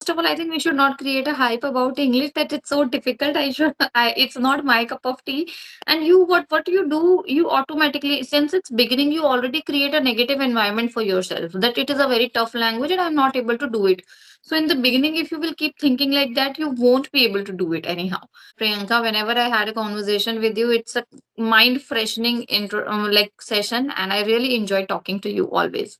First of all, I think we should not create a hype about English that it's so difficult. It's not my cup of tea. And what you do, you automatically, since it's beginning, you already create a negative environment for yourself that it is a very tough language and I'm not able to do it. So in the beginning, if you will keep thinking like that, you won't be able to do it anyhow. Priyanka, whenever I had a conversation with you, it's a mind freshening intro, like session, and I really enjoy talking to you always.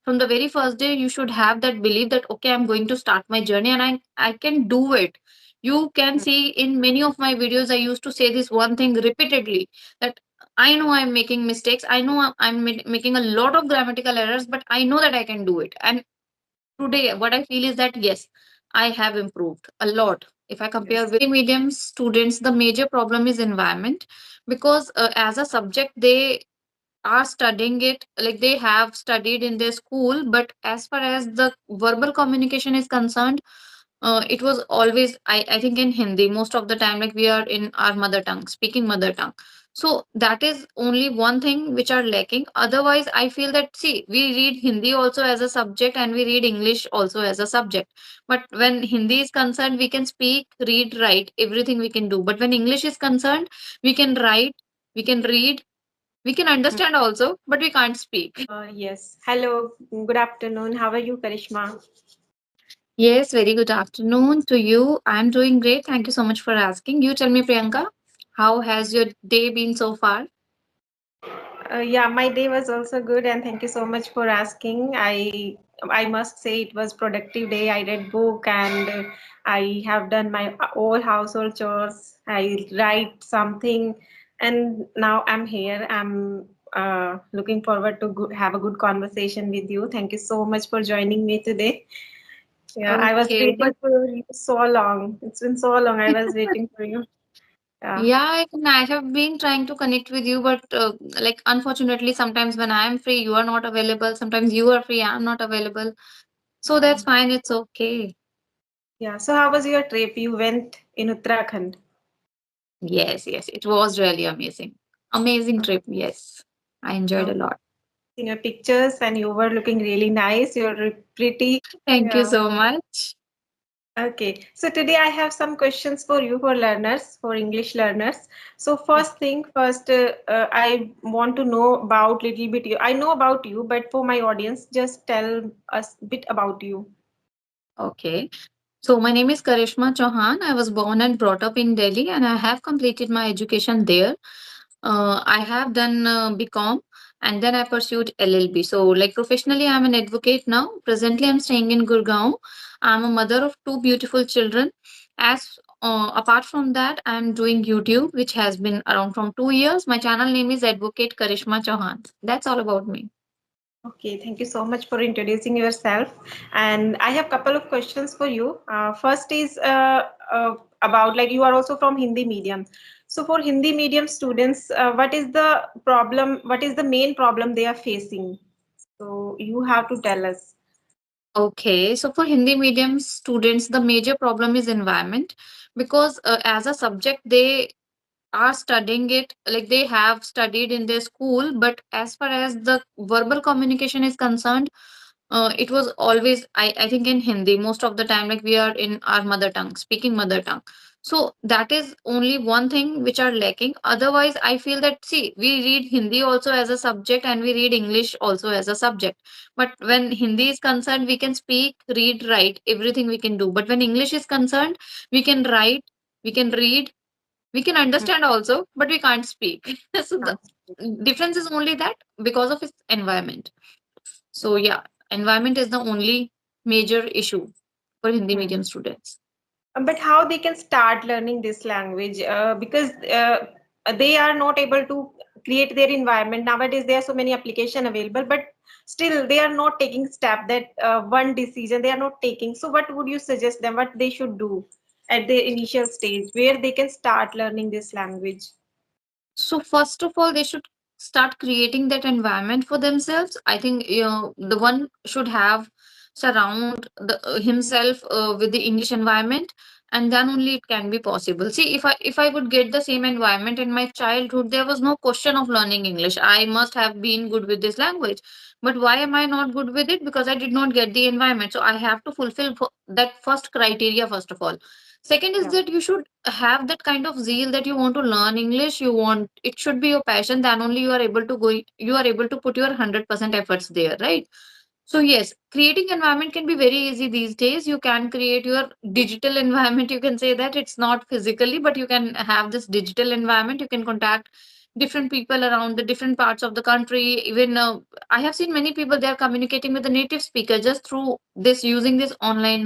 From the very first day you should have that belief that okay, I'm going to start my journey and I can do it. You can see in many of my videos I used to say this one thing repeatedly, that I know I'm making mistakes, I know I'm making a lot of grammatical errors, but I know that I can do it. And today what I feel is that yes, I have improved a lot. If I compare Yes. with medium students, the major problem is environment, because as a subject they are studying it, like they have studied in their school, but as far as the verbal communication is concerned, it was always, I think in Hindi most of the time, like we are in our mother tongue, speaking mother tongue. So that is only one thing which are lacking. Otherwise, I feel that see, we read Hindi also as a subject and we read English also as a subject. But when Hindi is concerned, we can speak, read, write, everything we can do. But when English is concerned, we can write, we can read, we can understand also, but we can't speak. Yes. Hello. Good afternoon. How are you, Karishma? Yes, very good afternoon to you. I'm doing great. Thank you so much for asking. You tell me, Priyanka, how has your day been so far? Yeah, my day was also good, and thank you so much for asking. I must say it was productive day. I read book and I have done my all household chores. I write something, and now I'm here. I'm looking forward to have a good conversation with you. Thank you so much for joining me today. Yeah, I was Okay, waiting but for you so long. It's been so long. I was waiting for you. Yeah. yeah, I have been trying to connect with you, but like unfortunately, sometimes when I am free, you are not available. Sometimes you are free, I'm not available. So that's fine. It's okay. Yeah. So how was your trip? You went in Uttarakhand. Yes, yes, it was really amazing. Amazing Uh, trip. Yes, I enjoyed a Okay. lot. In your pictures, and you were looking really nice. You're pretty. Thank you Yeah. so much. Okay. So today I have some questions for you, for learners, for English learners. So first thing first, I want to know about little bit you. I know about you, but for my audience, just tell us a bit about you. Okay. So my name is Karishma Chauhan. I was born and brought up in Delhi and I have completed my education there. I have done BCom and then I pursued LLB. So like professionally, I'm an advocate now. Presently, I'm staying in Gurgaon. I'm a mother of two beautiful children. As apart from that, I'm doing YouTube, which has been around from 2 years. My channel name is Advocate Karishma Chauhan. That's all about me. Okay, thank you so much for introducing yourself. And I have couple of questions for you. First is about like you are also from Hindi medium. So for Hindi medium students, what is the problem? What is the main problem they are facing? So you have to tell us. Okay, so for Hindi medium students, the major problem is environment, because as a subject they are studying it, like they have studied in their school, but as far as the verbal communication is concerned, it was always, I think in Hindi most of the time, like we are in our mother tongue, speaking mother tongue. So that is only one thing which are lacking. Otherwise, I feel that see, we read Hindi also as a subject and we read English also as a subject. But when Hindi is concerned, we can speak, read, write, everything we can do. But when English is concerned, we can write, we can read, we can understand also, but we can't speak. So the difference is only that because of its environment. So yeah, environment is the only major issue for Hindi Mhm. medium students. But how they can start learning this language? Because they are not able to create their environment. Nowadays, there are so many application available, but still they are not taking step that one decision they are not taking. So what would you suggest them? What they should do at the initial stage where they can start learning this language? So first of all, they should start creating that environment for themselves. I think the one should have surround himself with the English environment. and then only it can be possible. See, if I would get the same environment in my childhood, there was no question of learning English. I must have been good with this language. But why am I not good with it? Because I did not get the environment. So I have to fulfill that first criteria first of all. Second is Yeah. that you should have that kind of zeal that you want to learn English. You want, it should be your passion, then only you are able to go, you are able to put your 100% efforts there, right? So yes, creating environment can be very easy these days. You can create your digital environment. You can say that it's not physically, but you can have this digital environment. You can contact different people around the different parts of the country. Even I have seen many people, they are communicating with the native speaker just through this, using this online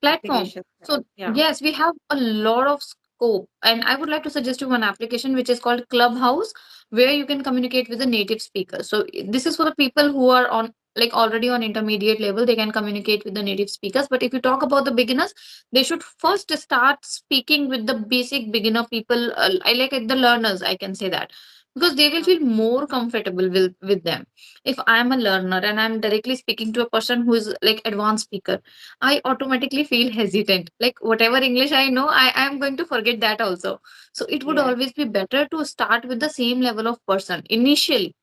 platform. Applications. So Yeah. yes, we have a lot of scope, and I would like to suggest you one application which is called Clubhouse, where you can communicate with the native speaker. So this is for the people who are on, like, already on intermediate level. They can communicate with the native speakers. But if you talk about the beginners, they should first start speaking with the basic beginner people. I like it, the learners, I can say that, because they will feel more comfortable with them. If I am a learner and I'm directly speaking to a person who is like advanced speaker, I automatically feel hesitant. Like whatever English I know, I am going to forget that also. So it would Yeah. always be better to start with the same level of person initially.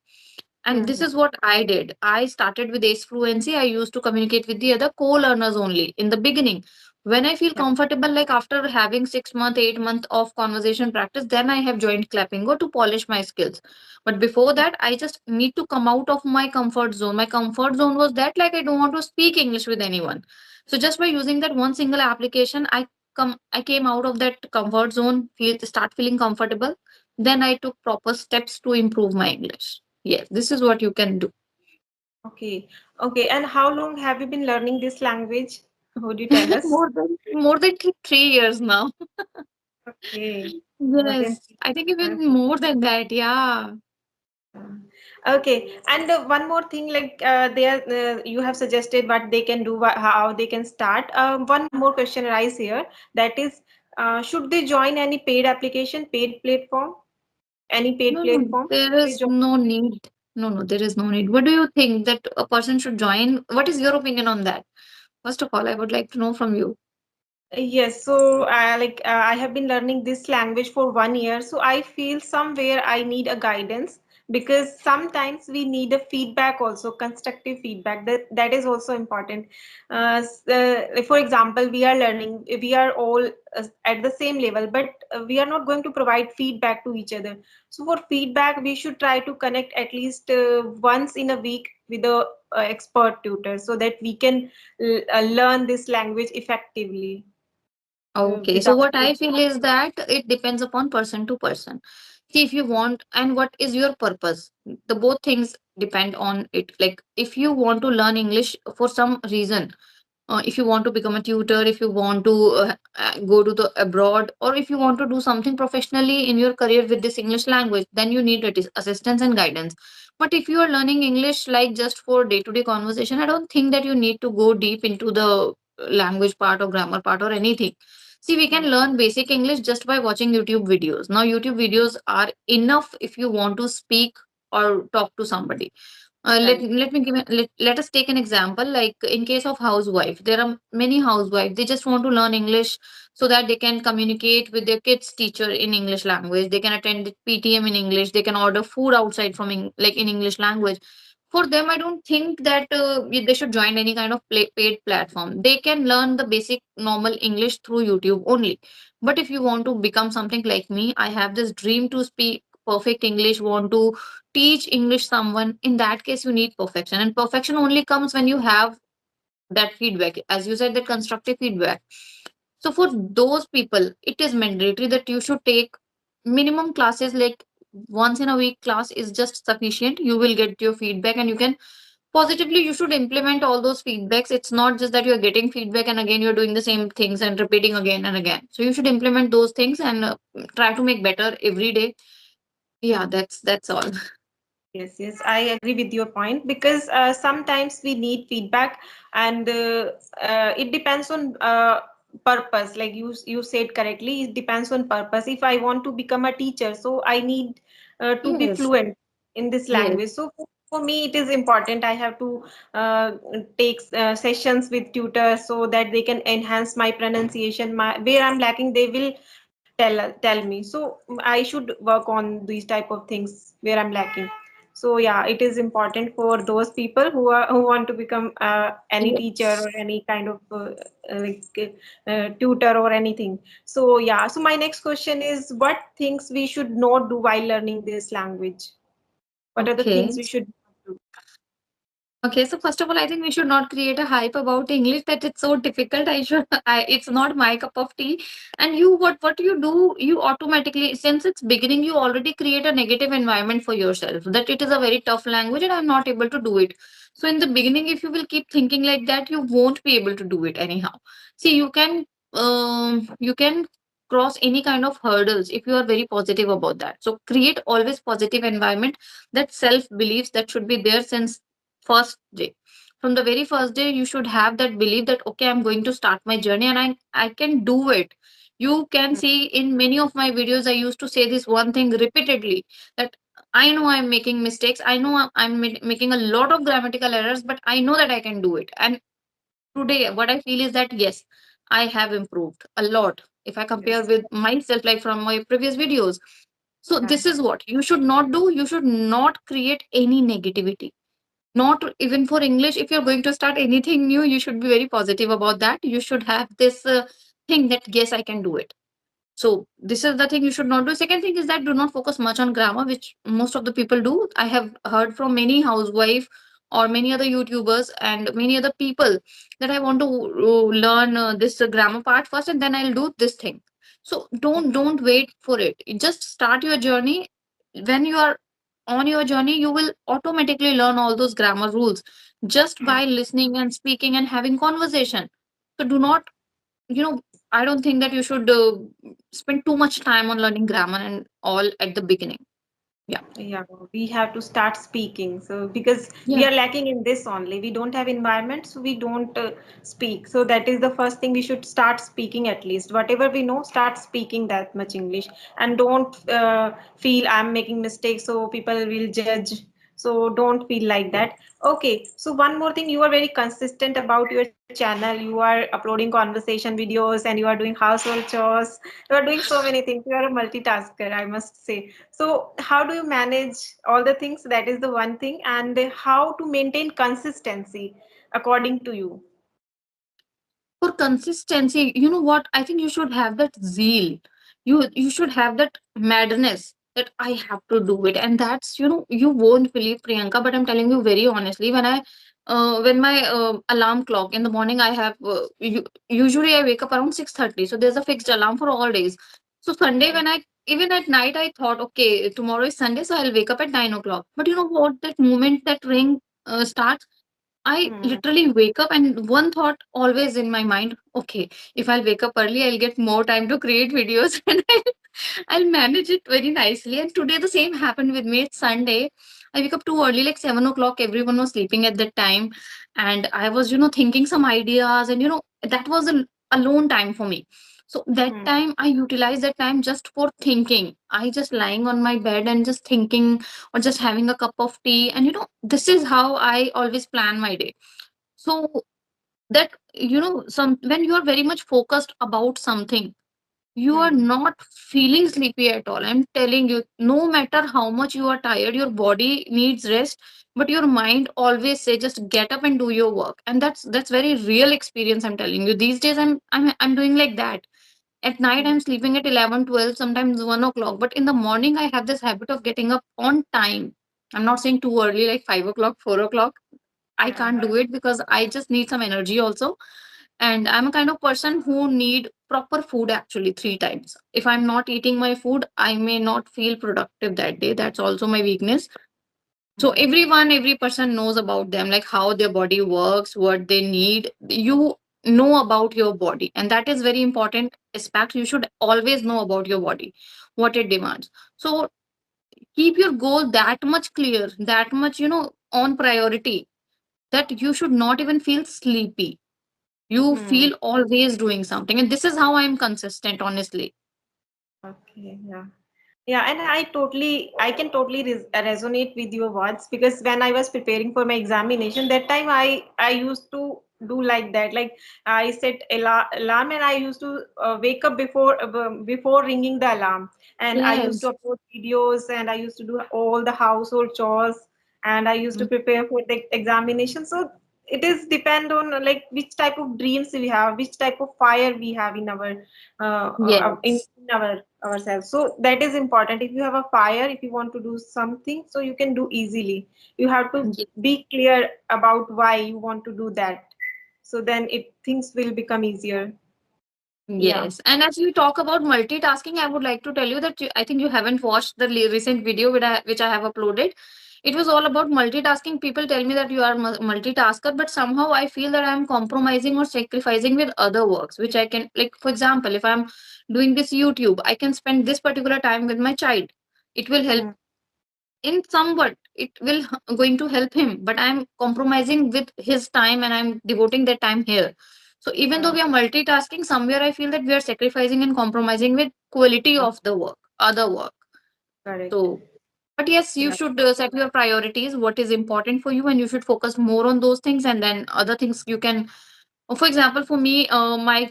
And this Mm-hmm. is what I did. I started with Ace Fluency. I used to communicate with the other co-learners only in the beginning. When I feel Yeah. comfortable, like after having 6 month, 8 month of conversation practice, then I have joined Clappingo to polish my skills. But before that, I just need to come out of my comfort zone. My comfort zone was that, like, I don't want to speak English with anyone. So just by using that one single application, I came out of that comfort zone, start feeling comfortable. Then I took proper steps to improve my English. Yes, this is what you can do. Okay. Okay. And how long have you been learning this language? Would you tell us? More than 3 years now. Okay. More than Yes, I think even more than that. Yeah. Okay, and one more thing, like there, you have suggested what they can do, how they can start. One more question arise here. That is, should they join any paid application, paid platform, any paid No, no, platform? there Should they is join? no need. No, no, there is no need. What do you think that a person should join? What is your opinion on that? First of all, I would like to know from you. Yes, so I have been learning this language for 1 year, so I feel somewhere I need a guidance because sometimes we need a feedback also, constructive feedback. That is also important. For example, we are learning, we are all at the same level, but we are not going to provide feedback to each other. So for feedback, we should try to connect at least once in a week with a expert tutor so that we can learn this language effectively Okay, so without what I feel is that it depends upon person to person. See, if you want, and what is your purpose? The both things depend on it. Like, if you want to learn English for some reason, if you want to become a tutor, if you want to go to the abroad, or if you want to do something professionally in your career with this English language, then you need assistance and guidance. But if you are learning English like just for day to day conversation, I don't think that you need to go deep into the language part or grammar part or anything. See, we can learn basic English just by watching YouTube videos. Now YouTube videos are enough if you want to speak or talk to somebody. right. Let us take an example. Like in case of housewife, there are many housewives. They just want to learn English so that they can communicate with their kids' teacher in English language. They can attend the PTM in English. They can order food outside from like in English language. For them, I don't think that they should join any kind of paid platform. They can learn the basic normal English through YouTube only. But if you want to become something like me, I have this dream to speak perfect English. Want to teach English someone, in that case you need perfection, and perfection only comes when you have that feedback, as you said, that constructive feedback. So for those people, it is mandatory that you should take minimum classes, like once in a week class is just sufficient. You will get your feedback and you can positively, you should implement all those feedbacks. It's not just that you're getting feedback and again you're doing the same things and repeating again and again. So you should implement those things and try to make better every day. Yeah, that's all. Yes, yes, I agree with your point because sometimes we need feedback, and it depends on purpose. Like you said correctly, it depends on purpose. If I want to become a teacher, so I need to be Yes, fluent in this yes. language. So For me, it is important. I have to take sessions with tutors so that they can enhance my pronunciation. Where I'm lacking, they will tell me. So I should work on these type of things where I'm lacking. So yeah, it is important for those people who want to become any teacher or Yes. any kind of like tutor or anything. So yeah, so my next question is, what things we should not do while learning this language? What are the Okay. things we should not do? Okay, so first of all, I think we should not create a hype about English that it's so difficult. It's not my cup of tea. And what you do, you automatically, since it's beginning, you already create a negative environment for yourself that it is a very tough language and I'm not able to do it. So in the beginning, if you will keep thinking like that, you won't be able to do it anyhow. See, you can cross any kind of hurdles if you are very positive about that. So create always positive environment, that self beliefs that should be there since first day. From the very first day you should have that belief that okay, I'm going to start my journey and I can do it. You can see in many of my videos I used to say this one thing repeatedly, that I know I'm making mistakes, I know making a lot of grammatical errors, but I know that I can do it. And today what I feel is that yes, I have improved a lot if I compare Yes. with myself, like from my previous videos. So Yeah. this is what you should not do. You should not create any negativity, not even for English. If you're going to start anything new, you should be very positive about that. You should have this thing that yes, I can do it. So this is the thing you should not do. Second thing is that do not focus much on grammar, which most of the people do. I have heard from many housewife or many other YouTubers and many other people that I want to learn this grammar part first and then I'll do this thing. So don't wait for it. You just start your journey. When you are on your journey, you will automatically learn all those grammar rules just by listening and speaking and having conversation. So do not, you know, I don't think that you should spend too much time on learning grammar and all at the beginning. Yeah. Yeah, we have to start speaking. So because we Yeah. are lacking in this only, we don't have environment, so we don't speak. So that is the first thing we should start speaking at least. Whatever we know, start speaking that much English, and don't feel I'm making mistakes, so people will judge. So don't feel like that. Okay, so one more thing, you are very consistent about your channel. You are uploading conversation videos and you are doing household chores. You are doing so many things. You are a multitasker, I must say. So, how do you manage all the things? That is the one thing. And how to maintain consistency according to you? For consistency, you know what, I think you should have that zeal. You should have that madness that I have to do it. And that's, you won't believe, Priyanka, but I'm telling you very honestly, when my alarm clock in the morning, I have usually I wake up around 6:30, so there's a fixed alarm for all days. So Sunday, when I even at night I thought, okay, tomorrow is Sunday, so I'll wake up at 9 o'clock. But you know what, that moment that ring starts, I Hmm. literally wake up and one thought always in my mind, okay, if I'll wake up early, I'll get more time to create videos and I'll manage it very nicely. And today the same happened with me. It's Sunday. I wake up too early, like 7 o'clock. Everyone was sleeping at that time. And I was, thinking some ideas, and that was a alone time for me. So that Hmm. time I utilized that time just for thinking. I just lying on my bed and just thinking, or just having a cup of tea. And this is how I always plan my day. So that, some when you are very much focused about something, you are Hmm. not feeling sleepy at all. I'm telling you, no matter how much you are tired, your body needs rest, but your mind always say just get up and do your work. And that's very real experience, I'm telling you. These days I'm doing like that. At night Hmm. I'm sleeping at 11, 12, sometimes 1 o'clock, but in the morning I have this habit of getting up on time. I'm not saying too early, like 5 o'clock, 4 o'clock. I Yeah. can't do it because I just need some energy also. And I'm a kind of person who need proper food actually 3 times. If I'm not eating my food, I may not feel productive that day. That's also my weakness. So Hmm. every person knows about them, like how their body works, what they need. You know about your body, and that is very important aspect. You should always know about your body, what it demands. So keep your goal that much clear, that much, on priority, that you should not even feel sleepy. You Hmm. feel always doing something. And this is how I'm consistent, honestly. Okay. Yeah. Yeah, and I can totally resonate with your words, because when I was preparing for my examination, that time I used to do like that. Like, I set alarm, and I used to wake up before ringing the alarm, and I used Yes. to upload videos, and I used to do all the household chores, and I used to Mm. prepare for the examination. So it is depend on like which type of dreams we have, which type of fire we have in our Yes. in our ourselves. So that is important. If you have a fire, if you want to do something, so you can do easily. You have to be clear about why you want to do that. So then it things will become easier. Yeah. Yes, and as we talk about multitasking, I would like to tell you that I think you haven't watched the recent video which I have uploaded. It was all about multitasking. People tell me that you are multitasker, but somehow I feel that I'm compromising or sacrificing with other works, which I can, like, for example, if I'm doing this YouTube, I can spend this particular time with my child. It will help Hmm. in somewhat, it will going to help him, but I'm compromising with his time and I'm devoting that time here. So even though Yeah. we are multitasking, somewhere I feel that we are sacrificing and compromising with quality Hmm. of the work, other work. Correct. So but yes, you Yeah. should set your priorities, what is important for you, and you should focus more on those things, and then other things you can. For example, for me, my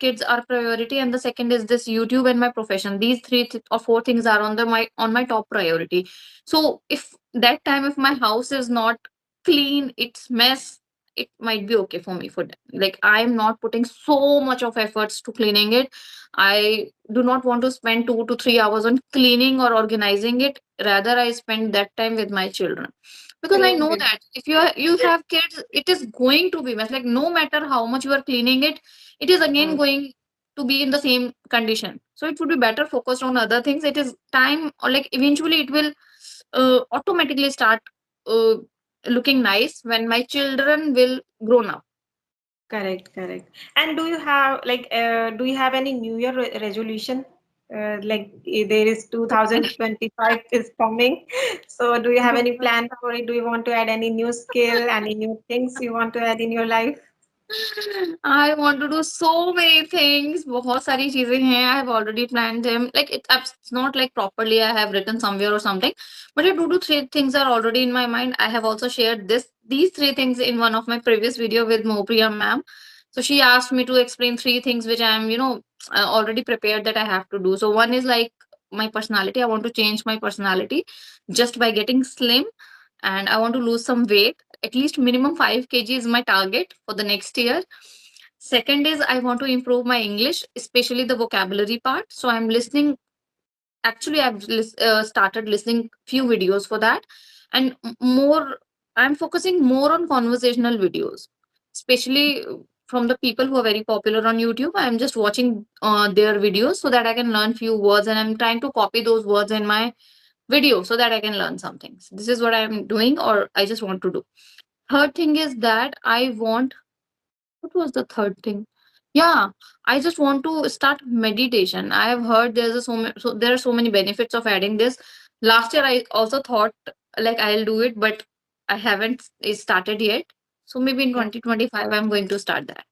kids are priority, and the second is this YouTube and my profession. These or four things are on my top priority. So if that time, if my house is not clean, it's mess, it might be okay for me for that. Like, I am not putting so much of efforts to cleaning it. I do not want to spend 2 to 3 hours on cleaning or organizing it. Rather, I spend that time with my children, because I Same know with. that if you have kids, it is going to be mess. Like, no matter how much you are cleaning it, it is again Hmm. going to be in the same condition. So it would be better focused on other things. It is time, or like eventually it will automatically start uh, looking nice when my children will grown up. Correct, correct. And do you have do you have any New Year resolution? There is 2025 is coming. So do you have any plan for it? Do you want to add any new skill, any new things you want to add in your life? I want to do so many things. बहुत सारी चीजें हैं. I have already planned them. Like, it's not like properly I have written somewhere or something, but yeah, 2 to 3 things are already in my mind. I have also shared these three things in one of my previous video with Mopriya ma'am. So she asked me to explain three things which I am, already prepared that I have to do. So one is like my personality. I want to change my personality just by getting slim, and I want to lose some weight. At least minimum 5 kg is my target for the next year. Second is I want to improve my English, especially the vocabulary part. So I'm listening. Actually, started listening few videos for that, and more. I'm focusing more on conversational videos, especially from the people who are very popular on YouTube. I'm just watching their videos so that I can learn few words, and I'm trying to copy those words in my video so that I can learn something. So this is what I'm doing, or I just want to do. Third thing is that I want, what was the third thing? Yeah, I just want to start meditation. I have heard so there are so many benefits of adding this. Last year I also thought like I'll do it, but I haven't started yet. So maybe in 2025 I'm going to start that.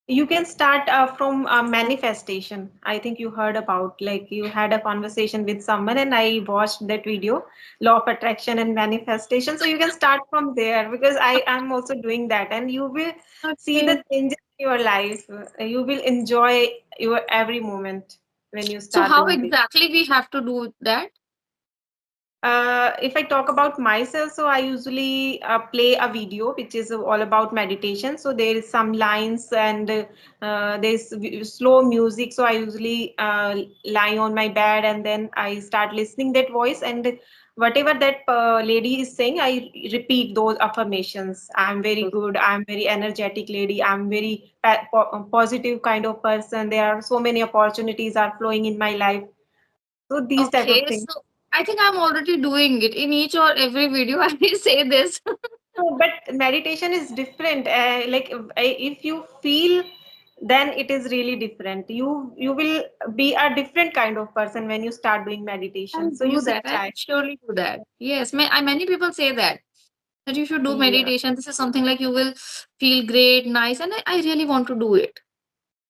You can start from manifestation. I think you heard about, like, you had a conversation with someone, and I watched that video, law of attraction and manifestation. So you can start from there, because I am also doing that, and you will see the Okay. changes in your life. You will enjoy your every moment when you So start how doing this. exactly we have to do that? If I talk about myself, so I usually play a video which is all about meditation. So there is some lines, and there's slow music. So I usually lie on my bed, and then I start listening that voice, and whatever that lady is saying, I repeat those affirmations. I'm very good. I'm very energetic lady. I'm very positive kind of person. There are so many opportunities are flowing in my life. So these type of Okay, things. so I think I'm already doing it in each or every video. I will say this. No, but meditation is different. If you feel, then it is really different. You will be a different kind of person when you start doing meditation. I'll So you do should that. I'll try. surely do that. Yes, many people say that you should do Yeah. meditation. This is something like you will feel great, nice, and I really want to do it.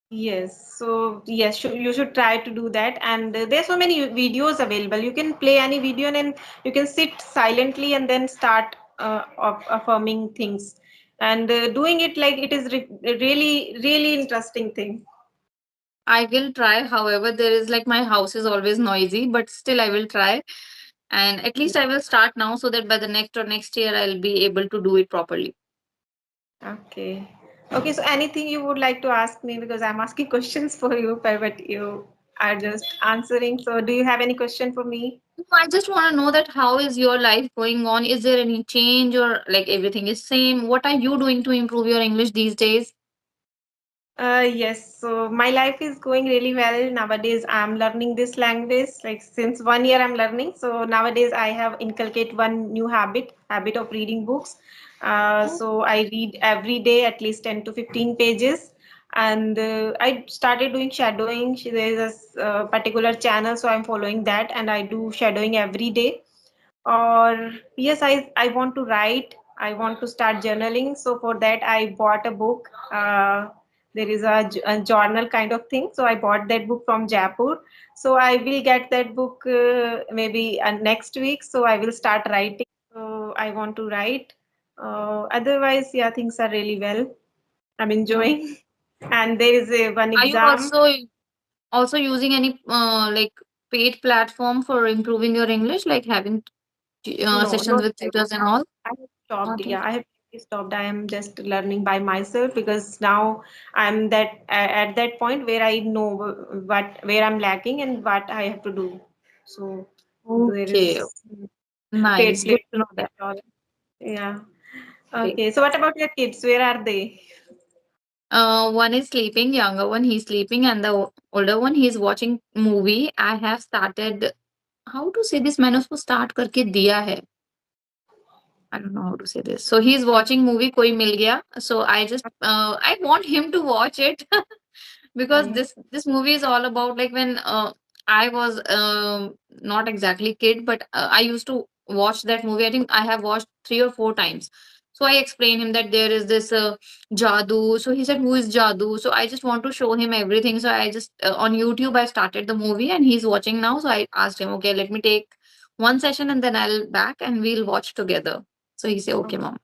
Yes, so yes, you should try to do that. And there's so many videos available. You can play any video and then you can sit silently and then start affirming things. And doing it like it is re really, really interesting thing. I will try. However, there is like my house is always noisy, but still I will try. And at least I will start now so that by the next year I'll be able to do it properly. Okay. Okay, so anything you would like to ask me because I'm asking questions for you, but you are just answering. So do you have any question for me? No, I just want to know that how is your life going on? Is there any change or like everything is same? What are you doing to improve your English these days? Yes, so my life is going really well. Nowadays, I'm learning this language. Like since 1 year, I'm learning. So nowadays, I have inculcate one new habit of reading books. So I read every day at least 10 to 15 pages. And I started doing shadowing. There is a particular channel, so I'm following that, and I do shadowing every day. Or yes, I want to write. I want to start journaling. So for that, I bought a book. There is a journal kind of thing. So I bought that book from Jaipur. So I will get that book maybe next week. So I will start writing. So I want to write. Otherwise, yeah, things are really well. I'm Yeah. enjoying. And there is one Are you exam. also using any like paid platform for improving your English, like having No, sessions not with yet. tutors and all? I have stopped. Not yet. Yeah, I have stopped. I am just learning by myself because now I'm at that point where I know what where I'm lacking and what I have to do. So there Okay. is Nice. paid Good to know platform that. at all. Yeah. Okay. Okay. So what about your kids? Where are they? One is sleeping, younger one he's sleeping, and the older one he's watching movie. I have started. How to say this? मैंने उसको start करके दिया है. I don't know how to say this. So he's watching movie Koi Mil Gaya. So I want him to watch it because Okay. this movie is all about like when I was not exactly kid, but I used to watch that movie. I think I have watched 3 or 4 times. So I explained him that there is this Jadoo. So he said, "Who is Jadoo?" So I just want to show him everything. So I just on YouTube I started the movie and he's watching now. So I asked him, "Okay, let me take one session and then I'll back and we'll watch together." So he said, "Okay, mom."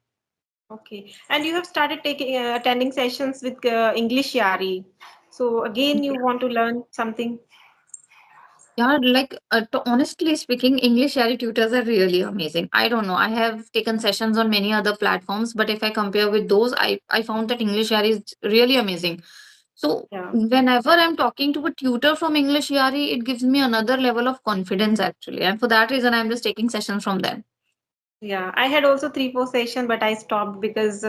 Okay. And you have started taking attending sessions with English Yari. So again, you want to learn something. Yeah, like honestly speaking, English Yari tutors are really amazing. I don't know. I have taken sessions on many other platforms, but if I compare with those, I found that English Yari is really amazing. So Yeah. whenever I'm talking to a tutor from English Yari, it gives me another level of confidence actually, and for that reason, I'm just taking sessions from them. Yeah, I had also 3 4 session, but I stopped because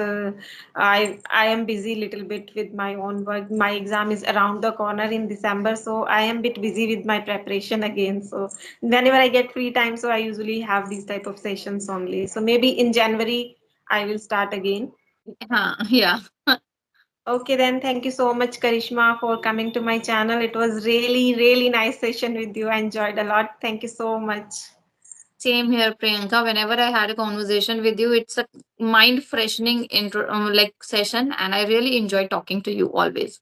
I am busy little bit with my own work. My exam is around the corner in December, so I am bit busy with my preparation again. So whenever I get free time, so I usually have these type of sessions only. So maybe in January I will start again. Yeah. Okay, then thank you so much, Karishma, for coming to my channel. It was really, really nice session with you. I enjoyed a lot. Thank you so much. Same here, Priyanka. Whenever I had a conversation with you, it's a mind freshening intro like session, and I really enjoy talking to you always.